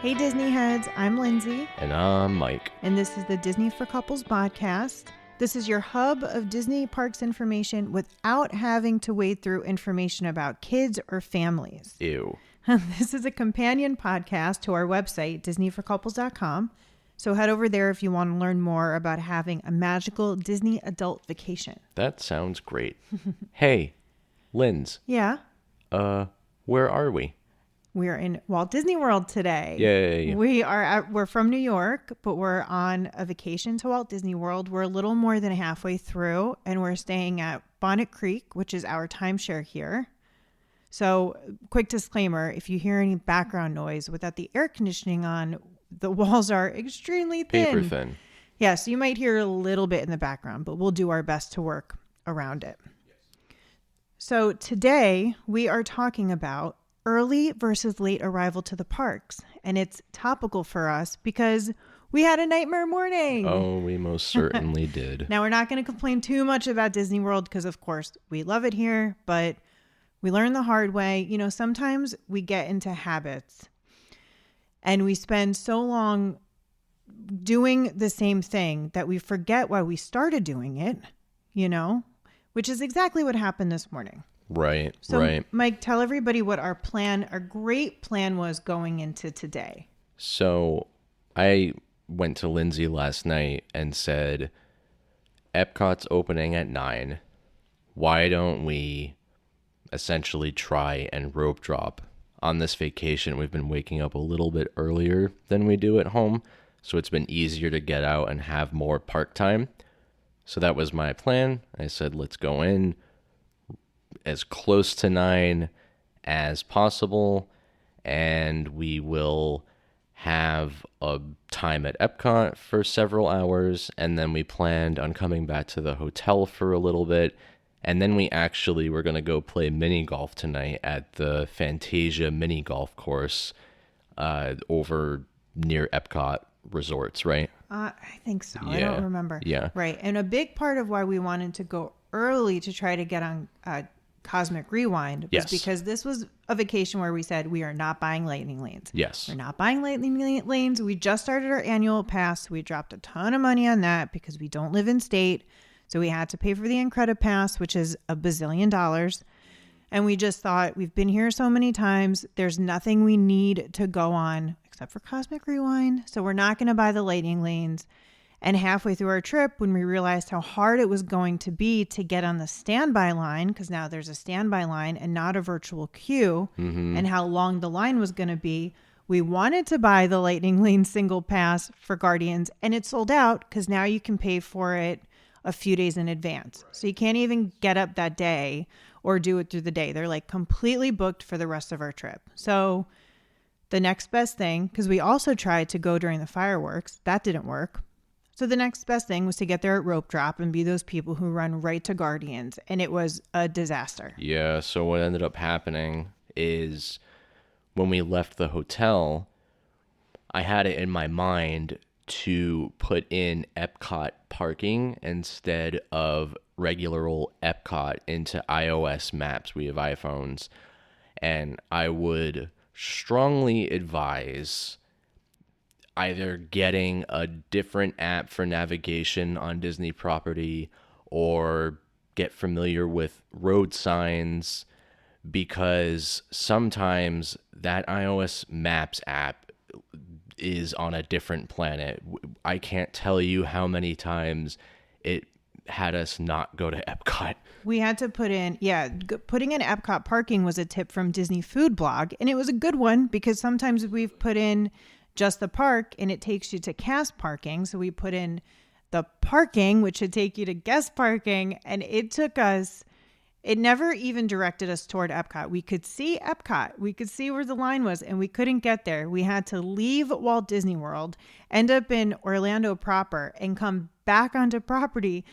Hey Disney heads, I'm Lindsay. And I'm Mike. And this is the Disney for Couples podcast. This is your hub of Disney parks information without having to wade through information about kids or families. Ew. This is a companion podcast to our website, disneyforcouples.com. So head over there if you want to learn more about having a magical Disney adult vacation. That sounds great. Hey, Linz. Yeah? Where are we? We're in Walt Disney World today. Yay. We're from New York, but we're on a vacation to Walt Disney World. We're a little more than halfway through, and we're staying at Bonnet Creek, which is our timeshare here. So, quick disclaimer, if you hear any background noise without the air conditioning on, the walls are extremely thin. Paper thin. Yeah, so you might hear a little bit in the background, but we'll do our best to work around it. So, today we are talking about early versus late arrival to the parks. And it's topical for us because we had a nightmare morning. Oh, we most certainly did. Now, we're not going to complain too much about Disney World because, of course, we love it here, but we learned the hard way. You know, sometimes we get into habits and we spend so long doing the same thing that we forget why we started doing it, you know, which is exactly what happened this morning. Right, So, right. Mike, tell everybody what our great plan was going into today. So I went to Lindsay last night and said, Epcot's opening at 9. Why don't we essentially try and rope drop? On this vacation, we've been waking up a little bit earlier than we do at home, so it's been easier to get out and have more park time. So that was my plan. I said, let's go in as close to 9 as possible, and we will have a time at Epcot for several hours, and then we planned on coming back to the hotel for a little bit, and then we actually were going to go play mini golf tonight at the Fantasia mini golf course over near Epcot Resorts, right? I think so. Yeah. I don't remember. Yeah. Right. And a big part of why we wanted to go early to try to get on Cosmic Rewind was Yes. because this was a vacation where we said we are not buying lightning lanes. Yes. We're not buying lightning lanes. We just started our annual pass. We dropped a ton of money on that because we don't live in state. So we had to pay for the Incredi-Pass, which is $1 bazillion. And we just thought, we've been here so many times. There's nothing we need to go on except for Cosmic Rewind. So we're not going to buy the lightning lanes. And halfway through our trip, when we realized how hard it was going to be to get on the standby line, because now there's a standby line and not a virtual queue, and how long the line was going to be, we wanted to buy the lightning lane single pass for Guardians, and it sold out because now you can pay for it a few days in advance. So you can't even get up that day or do it through the day. They're like completely booked for the rest of our trip. So the next best thing, because we also tried to go during the fireworks, that didn't work. So the next best thing was to get there at rope drop and be those people who run right to Guardians. And it was a disaster. Yeah, so what ended up happening is when we left the hotel, I had it in my mind to put in Epcot parking instead of regular old Epcot into iOS maps. We have iPhones. And I would strongly advise either getting a different app for navigation on Disney property or get familiar with road signs, because sometimes that iOS Maps app is on a different planet. I can't tell you how many times it had us not go to Epcot. We had to putting in Epcot parking was a tip from Disney Food Blog, and it was a good one because sometimes we've put in just the park and it takes you to cast parking. So we put in the parking, which should take you to guest parking, and it never even directed us toward Epcot. We could see Epcot. We could see where the line was, and we couldn't get there. We had to leave Walt Disney World, end up in Orlando proper, and come back onto property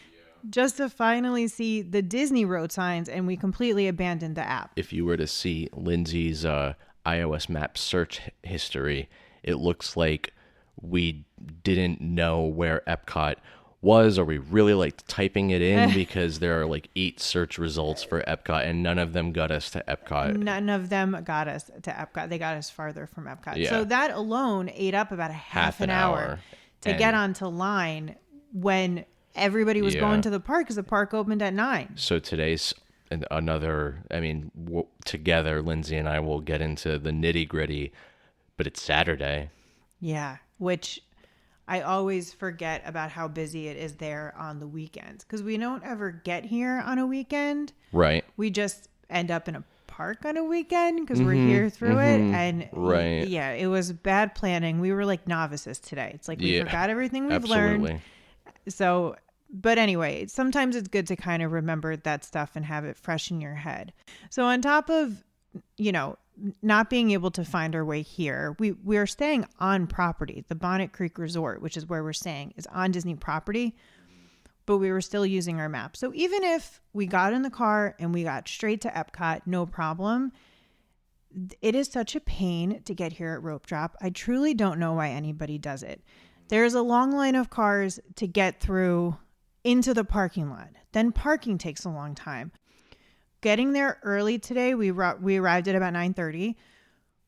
just to finally see the Disney road signs, and we completely abandoned the app. If you were to see Lindsay's iOS map search history, it looks like we didn't know where Epcot was, or we really liked typing it in because there are like 8 search results for Epcot and none of them got us to Epcot. None of them got us to Epcot. They got us farther from Epcot. Yeah. So that alone ate up about a half an hour to get onto line when everybody was going to the park because the park opened at 9. So today's another, I mean, together, Lindsay and I will get into the nitty gritty, but it's Saturday. Yeah, which I always forget about how busy it is there on the weekends because we don't ever get here on a weekend. Right. We just end up in a park on a weekend because we're here through it. And yeah, it was bad planning. We were like novices today. It's like we forgot everything we've learned. So, but anyway, sometimes it's good to kind of remember that stuff and have it fresh in your head. So on top of, you know, not being able to find our way here, we are staying on property. The Bonnet Creek Resort, which is where we're staying, is on Disney property, but we were still using our map. So even if we got in the car and we got straight to Epcot, no problem, it is such a pain to get here at Rope Drop. I truly don't know why anybody does it. There's a long line of cars to get through into the parking lot. Then parking takes a long time. Getting there early today, we arrived at about 9:30.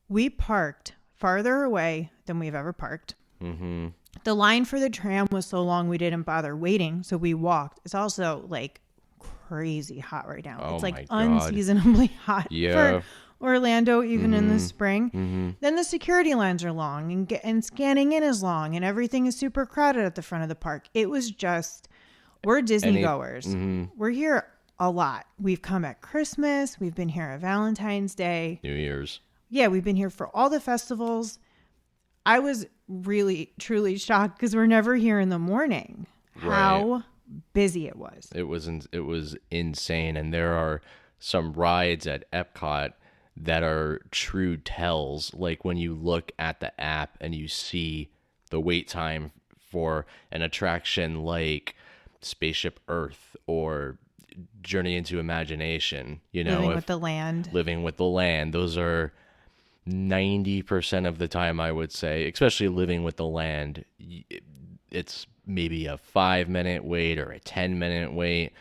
We parked farther away than we've ever parked. Mm-hmm. The line for the tram was so long we didn't bother waiting, so we walked. It's also like crazy hot right now. It's like unseasonably hot for Orlando, even in the spring. Mm-hmm. Then the security lines are long and scanning in is long and everything is super crowded at the front of the park. It was just, we're Disney goers. We're here a lot. We've come at Christmas. We've been here at Valentine's Day. New Year's. Yeah, we've been here for all the festivals. I was really, truly shocked because we're never here in the morning. Right. How busy it was. It was insane. And there are some rides at Epcot that are true tells. Like when you look at the app and you see the wait time for an attraction like Spaceship Earth or Journey into Imagination, you know, Living with the Land. Those are 90% of the time, I would say, especially Living with the Land. It's maybe a 5-minute wait or a 10-minute wait.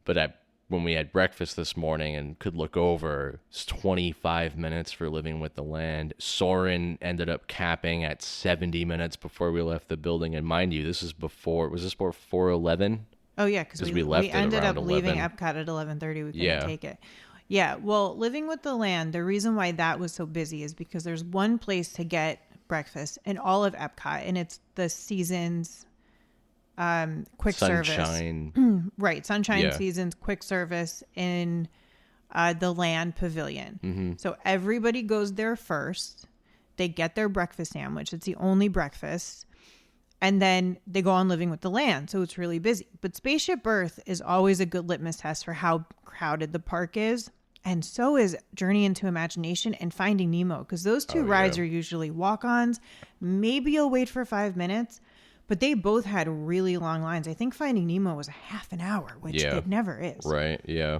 But when we had breakfast this morning and could look over, it's 25 minutes for Living with the Land. Soarin' ended up capping at 70 minutes before we left the building. And mind you, was this before 4:11? Oh, yeah, because we ended up leaving Epcot at 11:30. We couldn't take it. Yeah, well, Living with the Land, the reason why that was so busy is because there's one place to get breakfast in all of Epcot, and it's the Seasons quick Sunshine. Service. Right, Sunshine Seasons quick service in the Land Pavilion. Mm-hmm. So everybody goes there first. They get their breakfast sandwich. It's the only breakfast. And then they go on Living with the Land. So it's really busy. But Spaceship Earth is always a good litmus test for how crowded the park is. And so is Journey into Imagination and Finding Nemo. Because those two rides are usually walk-ons. Maybe you'll wait for 5 minutes. But they both had really long lines. I think Finding Nemo was a half an hour, which it never is. Right, yeah.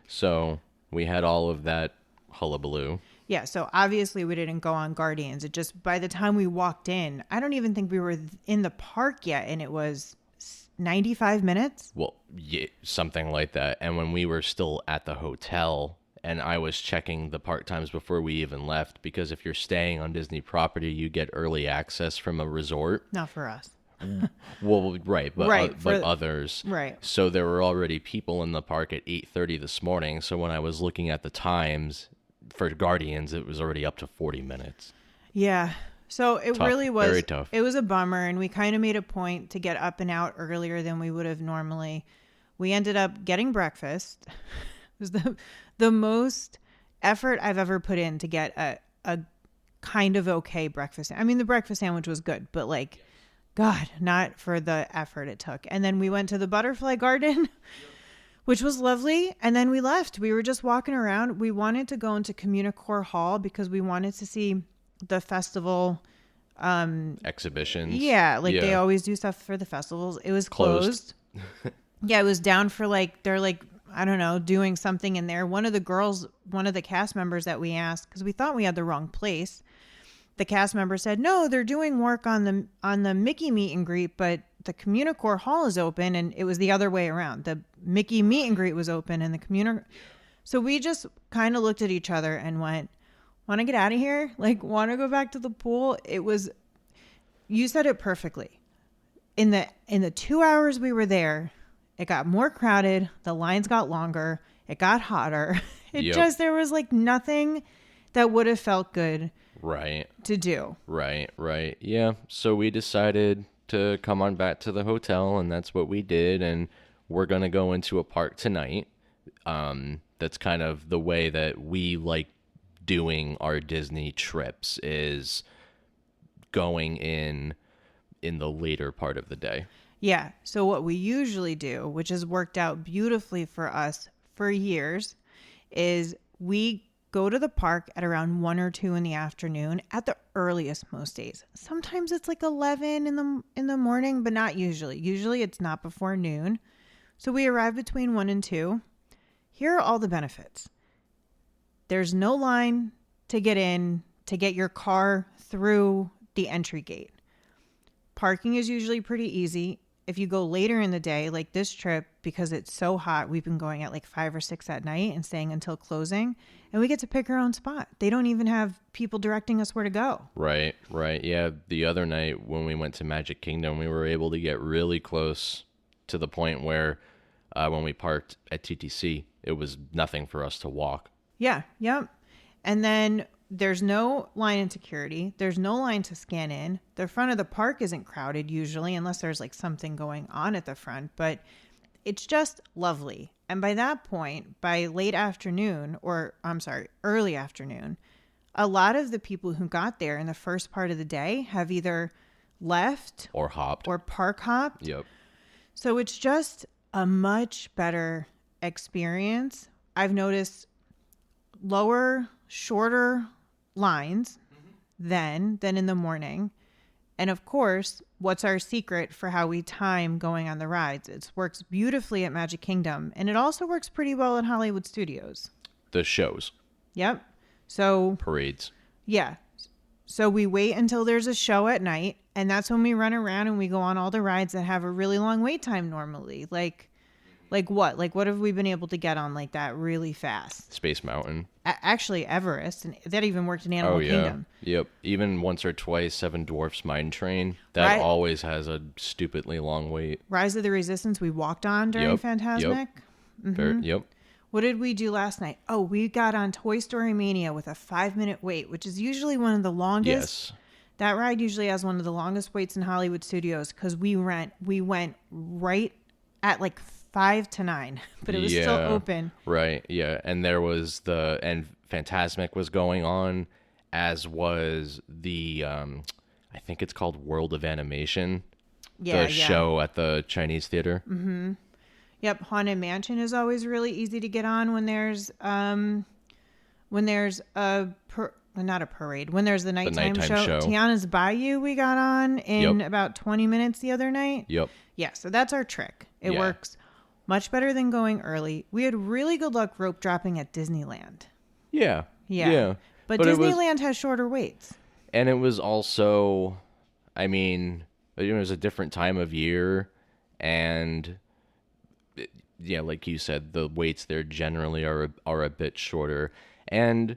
So we had all of that hullabaloo. Yeah, so obviously we didn't go on Guardians. It just, by the time we walked in, I don't even think we were in the park yet, and it was 95 minutes? Well, yeah, something like that. And when we were still at the hotel, and I was checking the park times before we even left, because if you're staying on Disney property, you get early access from a resort. Not for us. Well, right, but others. Right. So there were already people in the park at 8:30 this morning, so when I was looking at the times for Guardians, it was already up to 40 minutes. Yeah. So it really was very tough. It was a bummer, and we kind of made a point to get up and out earlier than we would have normally. We ended up getting breakfast. It was the most effort I've ever put in to get a kind of okay breakfast. I mean, the breakfast sandwich was good, but like, God, not for the effort it took. And then we went to the Butterfly Garden, which was lovely. And then we left. We were just walking around. We wanted to go into Communicore Hall because we wanted to see the festival exhibitions. Yeah, they always do stuff for the festivals. It was closed. Yeah, it was down for they're I don't know, doing something in there. One of the cast members that we asked, because we thought we had the wrong place, the cast member said, no, they're doing work on the Mickey meet and greet, but the Communicore Hall is open, and it was the other way around. The Mickey meet and greet was open, and the Communicore. So we just kind of looked at each other and went, "Want to get out of here? Like, want to go back to the pool?" It was. You said it perfectly. In the 2 hours we were there, it got more crowded. The lines got longer. It got hotter. There was like nothing that would have felt good. Right. To do. Right. Yeah. So we decided to come on back to the hotel, and that's what we did. And we're going to go into a park tonight. That's kind of the way that we like doing our Disney trips, is going in the later part of the day. Yeah. So what we usually do, which has worked out beautifully for us for years, is we go to the park at around 1 or 2 in the afternoon at the earliest most days. Sometimes it's like 11 in the morning, but not usually. Usually it's not before noon. So we arrive between 1 and 2. Here are all the benefits. There's no line to get in, to get your car through the entry gate. Parking is usually pretty easy. If you go later in the day, like this trip, because it's so hot, we've been going at like 5 or 6 at night and staying until closing, and we get to pick our own spot. They don't even have people directing us where to go. Right. Yeah, the other night when we went to Magic Kingdom, we were able to get really close to the point where when we parked at TTC, it was nothing for us to walk. Yeah, yep. And then there's no line in security. There's no line to scan in. The front of the park isn't crowded usually, unless there's like something going on at the front, but it's just lovely. And by that point, by early afternoon, a lot of the people who got there in the first part of the day have either left or hopped or park hopped. Yep. So it's just a much better experience. I've noticed lower, shorter lines than in the morning. And of course, what's our secret for how we time going on the rides? It works beautifully at Magic Kingdom, and it also works pretty well at Hollywood Studios. The shows. Yep. So parades. Yeah. So we wait until there's a show at night, and that's when we run around and we go on all the rides that have a really long wait time normally. Like what? Like what have we been able to get on like that really fast? Space Mountain. Actually, Everest. And that even worked in Animal Kingdom. Yep. Even once or twice, Seven Dwarfs Mine Train. That always has a stupidly long wait. Rise of the Resistance we walked on during Fantasmic. Yep. What did we do last night? Oh, we got on Toy Story Mania with a 5-minute wait, which is usually one of the longest. Yes. That ride usually has one of the longest waits in Hollywood Studios because we went right at like 5 to 9, but it was still open. Right. Yeah. And and Fantasmic was going on, as was the, I think it's called World of Animation. The show at the Chinese theater. Mm-hmm. Yep. Haunted Mansion is always really easy to get on when there's not a parade, when there's the nighttime show. Tiana's Bayou we got on in about 20 minutes the other night. Yep. Yeah. So that's our trick. It works much better than going early. We had really good luck rope dropping at Disneyland. Yeah. But Disneyland has shorter waits. And it was also, I mean, it was a different time of year. And like you said, the waits there generally are a bit shorter. And,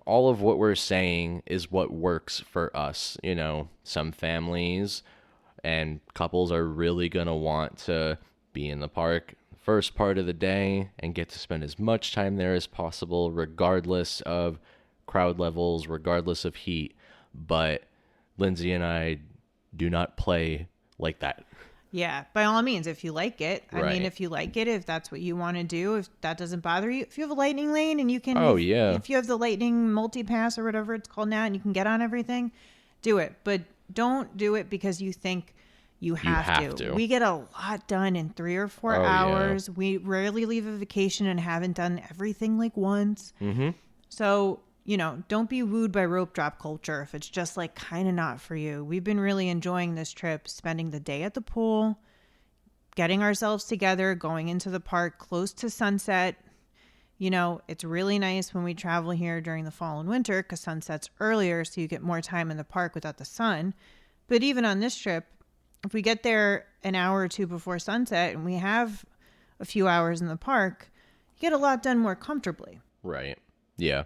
all of what we're saying is what works for us. Some families and couples are really going to want to be in the park first part of the day and get to spend as much time there as possible, regardless of crowd levels, regardless of heat. But Lindsay and I do not play like that. Yeah, by all means, if you like it. I mean, if you like it, if that's what you want to do, if that doesn't bother you, if you have a lightning lane and you can, if you have the lightning multi-pass or whatever it's called now and you can get on everything, do it. But don't do it because you think you have to. We get a lot done in 3 or 4 hours. We rarely leave a vacation and haven't done everything like once. Mm-hmm. So, don't be wooed by rope drop culture if it's just like kind of not for you. We've been really enjoying this trip, spending the day at the pool, getting ourselves together, going into the park close to sunset. It's really nice when we travel here during the fall and winter because sunset's earlier, so you get more time in the park without the sun. But even on this trip, if we get there an hour or two before sunset and we have a few hours in the park, you get a lot done more comfortably. Right. Yeah.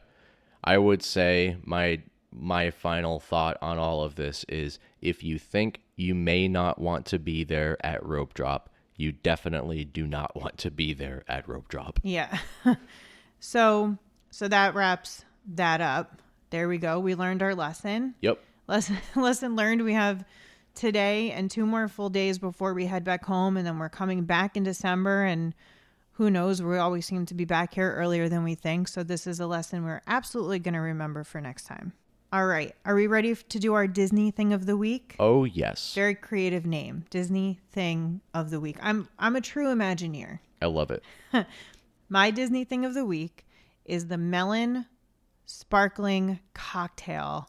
I would say my final thought on all of this is if you think you may not want to be there at rope drop, you definitely do not want to be there at rope drop. Yeah. So that wraps that up. There we go. We learned our lesson. Yep. Lesson learned. We have today and 2 more full days before we head back home, and then we're coming back in December, and who knows, we always seem to be back here earlier than we think. So this is a lesson we're absolutely going to remember for next time. All right. Are we ready to do our Disney thing of the week? Oh, yes. Very creative name. Disney thing of the week. I'm a true Imagineer. I love it. My Disney thing of the week is the melon sparkling cocktail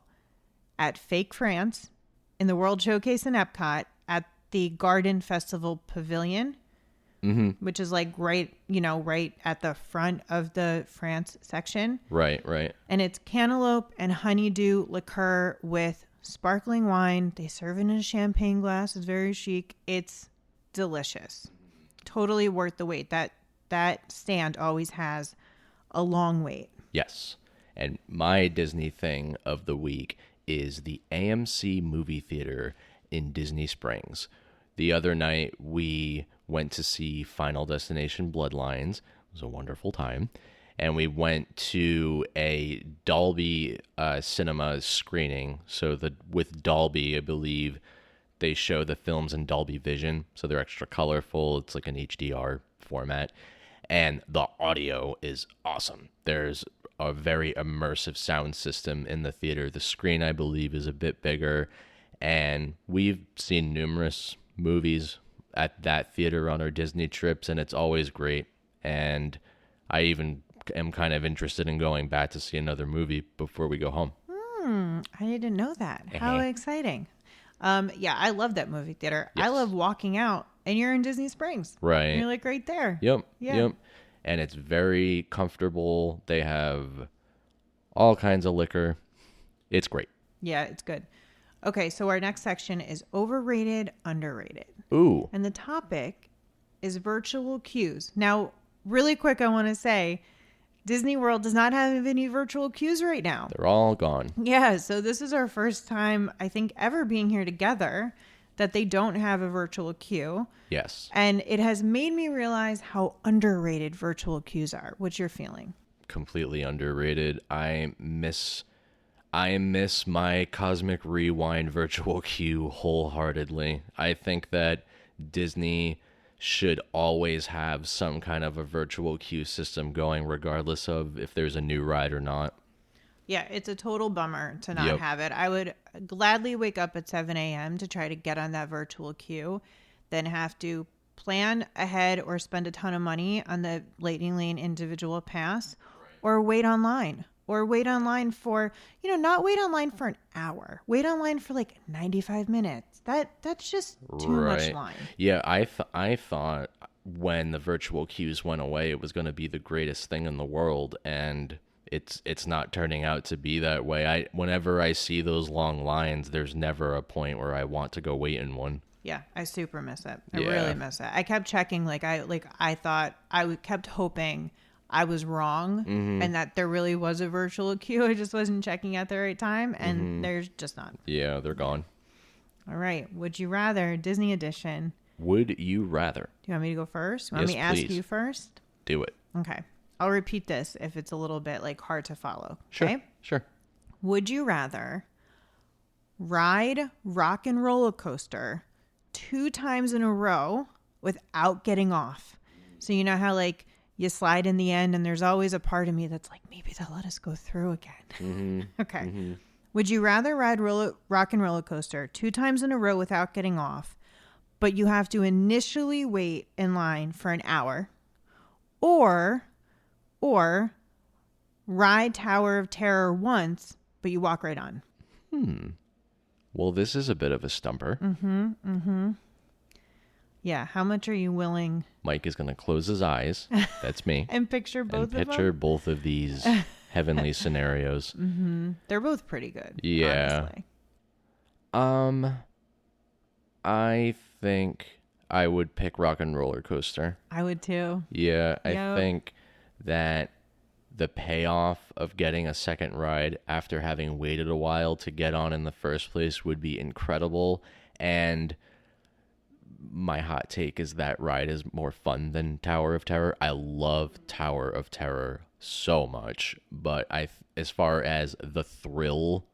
at Fake France in the World Showcase in Epcot at the Garden Festival Pavilion, which is like right at the front of the France section. Right. And it's cantaloupe and honeydew liqueur with sparkling wine. They serve it in a champagne glass. It's very chic. It's delicious. Totally worth the wait. That stand always has a long wait. Yes. And my Disney thing of the week is the AMC movie theater in Disney Springs. The other night, we went to see Final Destination Bloodlines. It was a wonderful time. And we went to a Dolby cinema screening. So with Dolby, I believe they show the films in Dolby Vision. So they're extra colorful. It's like an HDR format. And the audio is awesome. There's a very immersive sound system in the theater. The screen, I believe, is a bit bigger. And we've seen numerous movies at that theater on our Disney trips, and it's always great. And I even am kind of interested in going back to see another movie before we go home. I didn't know that. How exciting. Yeah, I love that movie theater. Yes. I love walking out and you're in Disney Springs. Right. And you're like right there. Yep. And it's very comfortable. They have all kinds of liquor. It's great. Yeah, it's good. Okay, so our next section is overrated, underrated. Ooh. And the topic is virtual queues. Now, really quick, I want to say Disney World does not have any virtual queues right now. They're all gone. Yeah, so this is our first time, I think, ever being here together that they don't have a virtual queue. Yes. And it has made me realize how underrated virtual queues are. What's your feeling? Completely underrated. I miss my Cosmic Rewind virtual queue wholeheartedly. I think that Disney should always have some kind of a virtual queue system going regardless of if there's a new ride or not. Yeah, it's a total bummer to not have it. I would gladly wake up at 7 a.m. to try to get on that virtual queue, then have to plan ahead or spend a ton of money on the Lightning Lane individual pass, or wait online. Or wait online for, not wait online for an hour. Wait online for like 95 minutes. That's just too much line. Yeah, I thought when the virtual queues went away, it was going to be the greatest thing in the world, and it's not turning out to be that way. Whenever I see those long lines, there's never a point where I want to go wait in one. Yeah, I super miss it. I really miss it. I kept checking, I thought I kept hoping I was wrong and that there really was a virtual queue. I just wasn't checking at the right time, and there's just not. Yeah, they're gone. All right. Would you rather, Disney edition? Would you rather? Do you want me to go first? You want me to ask you first? Do it. Okay. I'll repeat this if it's a little bit hard to follow. Sure. Okay? Sure. Would you rather ride Rock and Roller Coaster 2 times in a row without getting off? So you know how you slide in the end and there's always a part of me that's like, maybe they'll let us go through again. Okay. Would you rather ride Rock and Roller Coaster 2 times in a row without getting off, but you have to initially wait in line for an hour, or ride Tower of Terror once, but you walk right on? Well, this is a bit of a stumper. Yeah, how much are you willing? Mike is going to close his eyes. That's me. And picture both of them? Picture both of these heavenly scenarios. They're both pretty good. Yeah. Honestly. I think I would pick Rock and Roller Coaster. I would too. Yeah, I Yep. think that the payoff of getting a second ride after having waited a while to get on in the first place would be incredible. And my hot take is that ride is more fun than Tower of Terror. I love Tower of Terror so much, but as far as the thrill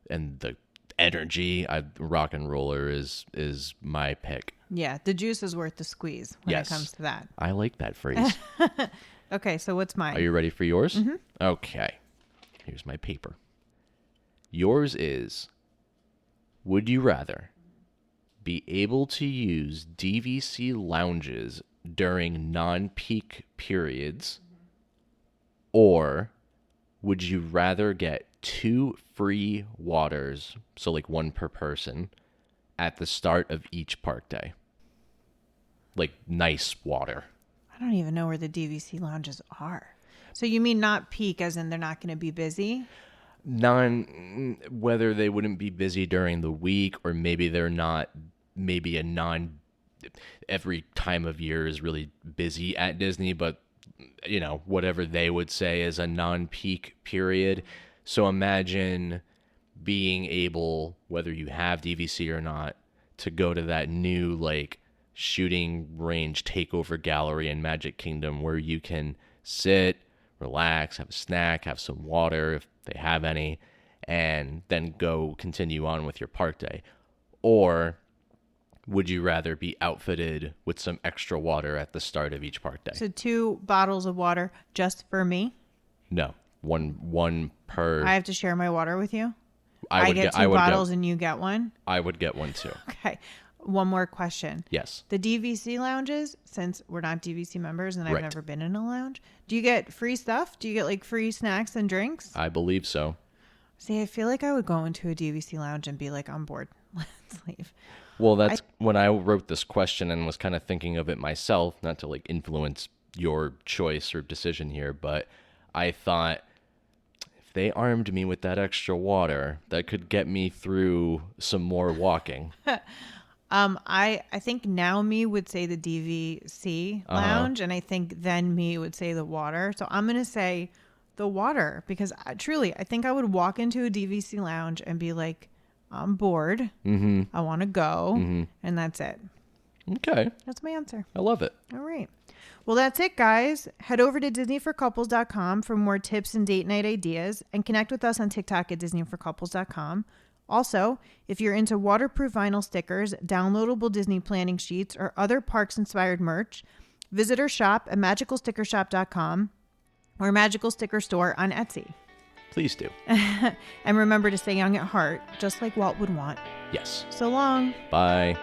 and the energy, Rock and Roller is my pick. Yeah, the juice is worth the squeeze when Yes. it comes to that. I like that phrase. Okay, so what's mine? Are you ready for yours? Mm-hmm. Okay. Here's my paper. Yours is, would you rather be able to use DVC lounges during non-peak periods, or would you rather get 2 free waters, so like one per person, at the start of each park day? Like nice water. I don't even know where the DVC lounges are. So you mean not peak as in they're not going to be busy? Whether they wouldn't be busy during the week, or maybe they're not, maybe every time of year is really busy at Disney, but whatever they would say is a non-peak period. So imagine being able, whether you have DVC or not, to go to that new like shooting range takeover gallery in Magic Kingdom where you can sit, relax, have a snack, have some water if they have any, and then go continue on with your park day. Or would you rather be outfitted with some extra water at the start of each park day? So 2 bottles of water just for me? No, one per. I have to share my water with you? I get 2 bottles and you get one? I would get one too. Okay. One more question. Yes. The DVC lounges, since we're not DVC members and I've Right. never been in a lounge, do you get free stuff? Do you get like free snacks and drinks? I believe so. See, I feel like I would go into a DVC lounge and be like, I'm bored. Let's leave. Well, that's when I wrote this question and was kind of thinking of it myself, not to like influence your choice or decision here, but I thought if they armed me with that extra water, that could get me through some more walking. I think now me would say the DVC lounge, and I think then me would say the water. So I'm going to say the water because I think I would walk into a DVC lounge and be like, I'm bored. Mm-hmm. I want to go. Mm-hmm. And that's it. Okay. That's my answer. I love it. All right. Well, that's it, guys. Head over to DisneyForCouples.com for more tips and date night ideas and connect with us on TikTok at DisneyForCouples.com. Also, if you're into waterproof vinyl stickers, downloadable Disney planning sheets, or other parks-inspired merch, visit our shop at magicalstickershop.com or Magical Sticker Store on Etsy. Please do. And remember to stay young at heart, just like Walt would want. Yes. So long. Bye.